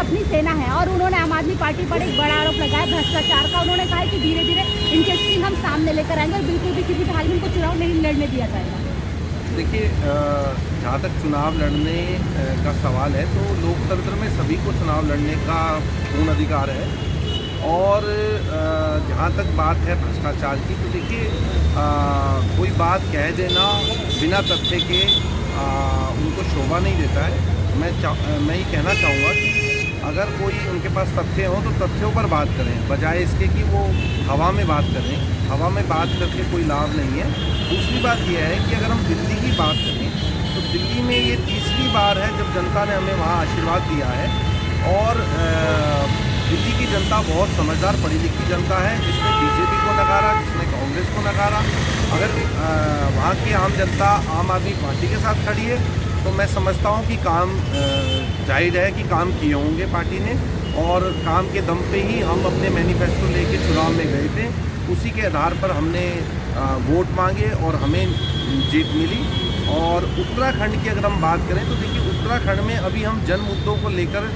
अपनी सेना है। और उन्होंने आम आदमी पार्टी पर एक बड़ा आरोप लगाया भ्रष्टाचार का। उन्होंने कहा है कि धीरे धीरे इनके स्कीम हम सामने लेकर आएंगे और बिल्कुल भी किसी भी हाल में इनको चुनाव नहीं लड़ने दिया जाएगा। देखिए, जहाँ तक चुनाव लड़ने का सवाल है तो लोकतंत्र में सभी को चुनाव लड़ने का पूर्ण अधिकार है। और जहाँ तक बात है भ्रष्टाचार की, तो देखिए कोई बात कह देना बिना तथ्य के उनको शोभा नहीं देता है। मैं ये कहना चाहूँगा कि अगर कोई उनके पास तथ्य हो तो तथ्यों पर बात करें, बजाय इसके कि वो हवा में बात करें। हवा में बात करके कोई लाभ नहीं है। दूसरी बात यह है कि अगर हम दिल्ली की बात करें तो दिल्ली में ये तीसरी बार है जब जनता ने हमें वहाँ आशीर्वाद दिया है। और दिल्ली की जनता बहुत समझदार पढ़ी लिखी जनता है, जिसने बीजेपी को नकारा, जिसने कांग्रेस को नकारा। अगर वहाँ की आम जनता आम आदमी पार्टी के साथ खड़ी है तो मैं समझता हूँ कि काम जाहिर है कि काम किए होंगे पार्टी ने। और काम के दम पे ही हम अपने मैनिफेस्टो लेके चुनाव में गए थे। उसी के आधार पर हमने वोट मांगे और हमें जीत मिली। और उत्तराखंड की अगर हम बात करें तो देखिए, उत्तराखंड में अभी हम जन मुद्दों को लेकर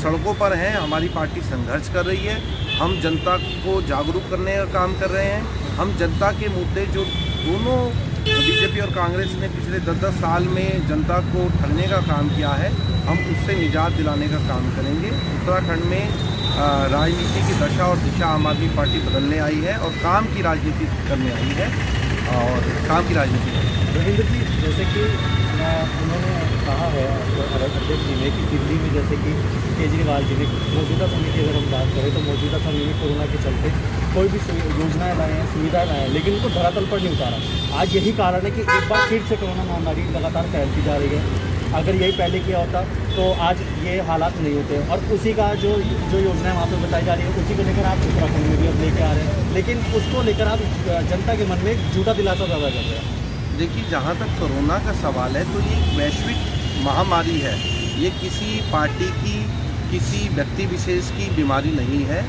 सड़कों पर हैं। हमारी पार्टी संघर्ष कर रही है। हम जनता को जागरूक करने का काम कर रहे हैं। हम जनता के मुद्दे जो दोनों बीजेपी और कांग्रेस ने पिछले 10-10 साल में जनता को ठगने का काम किया है, हम उससे निजात दिलाने का काम करेंगे। उत्तराखंड में राजनीति की दशा और दिशा आम आदमी पार्टी बदलने आई है और काम की राजनीति करने आई है। और काम की राजनीति रविंद्र जी, जैसे कि उन्होंने कहा है अध्यक्ष जी ने कि दिल्ली में जैसे कि केजरीवाल जी ने मौजूदा समय की अगर हम बात करें तो मौजूदा समय में कोरोना के चलते कोई भी योजनाएं लाए हैं, सुविधाएं लाए हैं, लेकिन उनको धरातल पर नहीं उतारा। आज यही कारण है कि एक बार फिर से कोरोना महामारी लगातार फैलती जा रही है। अगर यही पहले किया होता तो आज ये हालात नहीं होते। और उसी का जो योजनाएं वहाँ पे बताई जा रही है, उसी को लेकर आप उत्तराखंड में भी अब लेके आ रहे हैं, लेकिन उसको लेकर आप जनता के मन में एक झूठा दिलासा पैदा कर रहे हैं। देखिए, जहाँ तक कोरोना का सवाल है तो ये एक वैश्विक महामारी है। ये किसी पार्टी की, किसी व्यक्ति विशेष की बीमारी नहीं है।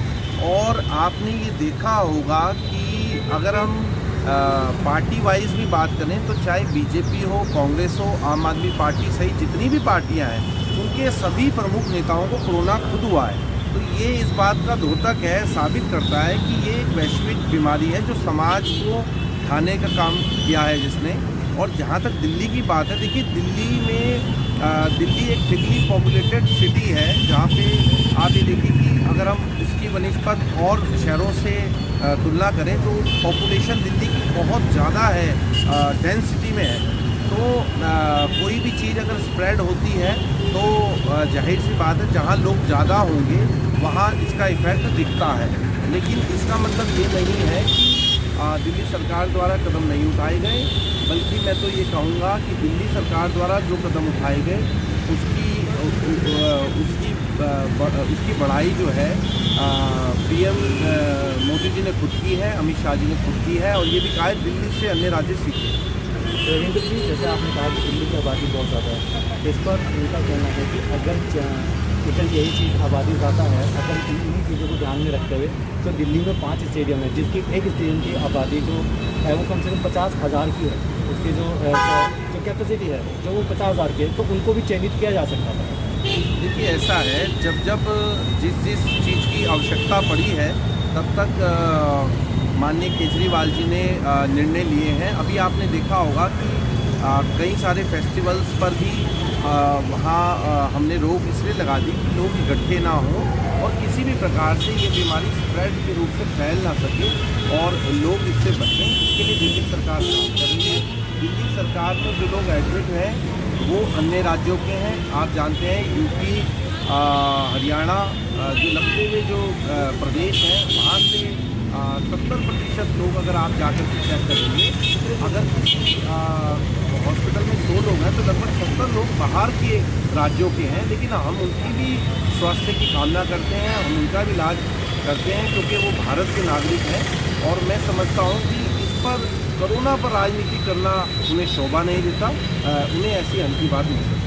और आपने ये देखा होगा कि अगर हम पार्टी वाइज भी बात करें तो चाहे बीजेपी हो, कांग्रेस हो, आम आदमी पार्टी सहित जितनी भी पार्टियां हैं, उनके सभी प्रमुख नेताओं को कोरोना खुद हुआ है। तो ये इस बात का द्योतक है, साबित करता है कि ये एक वैश्विक बीमारी है जो समाज को खाने का काम किया है जिसने। और जहाँ तक दिल्ली की बात है, देखिए दिल्ली एक थिकली पॉपुलेटेड सिटी है, जहाँ पे आप ये देखिए कि अगर हम इसकी बनिस्बत और शहरों से तुलना करें तो पॉपुलेशन दिल्ली की बहुत ज़्यादा है, डेंसिटी में है। तो कोई भी चीज़ अगर स्प्रेड होती है तो जाहिर सी बात है जहाँ लोग ज़्यादा होंगे वहाँ इसका इफ़ेक्ट दिखता है। लेकिन इसका मतलब ये नहीं है कि दिल्ली सरकार द्वारा कदम नहीं उठाए गए, बल्कि मैं तो ये कहूँगा कि दिल्ली सरकार द्वारा जो कदम उठाए गए उसकी बढ़ाई जो है पीएम मोदी जी ने खुद की है, अमित शाह जी ने खुद की है। और ये भी कहा है दिल्ली से अन्य राज्य सीखे। रविंद्र जी, जैसे आपने कहा कि दिल्ली की आबादी बहुत ज़्यादा है, इस पर उनका कहना है कि अगर यही चीज़ आबादी ज़्यादा है, अगर इन्हीं चीज़ों को ध्यान में रखते हुए तो दिल्ली में 5 स्टेडियम है, जिसकी एक स्टेडियम की आबादी जो है वो कम से कम 50,000 की है। उसकी जो कैपेसिटी है जो वो 50,000 की है, तो उनको भी चयनित किया जा सकता था। देखिए, ऐसा है, जब जिस चीज़ की आवश्यकता पड़ी है तब तक माननीय केजरीवाल जी ने निर्णय लिए हैं। अभी आपने देखा होगा कि कई सारे फेस्टिवल्स पर भी वहाँ हमने रोक इसलिए लगा दी कि लोग इकट्ठे ना हों और किसी भी प्रकार से ये बीमारी स्प्रेड के रूप से फैल ना सके और लोग इससे बचें। इसके लिए दिल्ली सरकार काम कर रही है। दिल्ली सरकार में जो लोग एडमिट हैं वो अन्य राज्यों के हैं। आप जानते हैं यूपी, हरियाणा जो लगते हुए जो प्रदेश हैं, वहाँ से 70% लोग अगर आप जाकर के चेक करेंगे, अगर हॉस्पिटल में 100 लोग हैं तो लगभग 70 लोग बाहर के राज्यों के हैं। लेकिन हम उनकी भी स्वास्थ्य की कामना करते हैं, हम उनका भी इलाज करते हैं क्योंकि वो भारत के नागरिक हैं। और मैं समझता हूँ कि इस पर कोरोना पर राजनीति करना उन्हें शोभा नहीं देता, उन्हें ऐसी हल्की बात नहीं।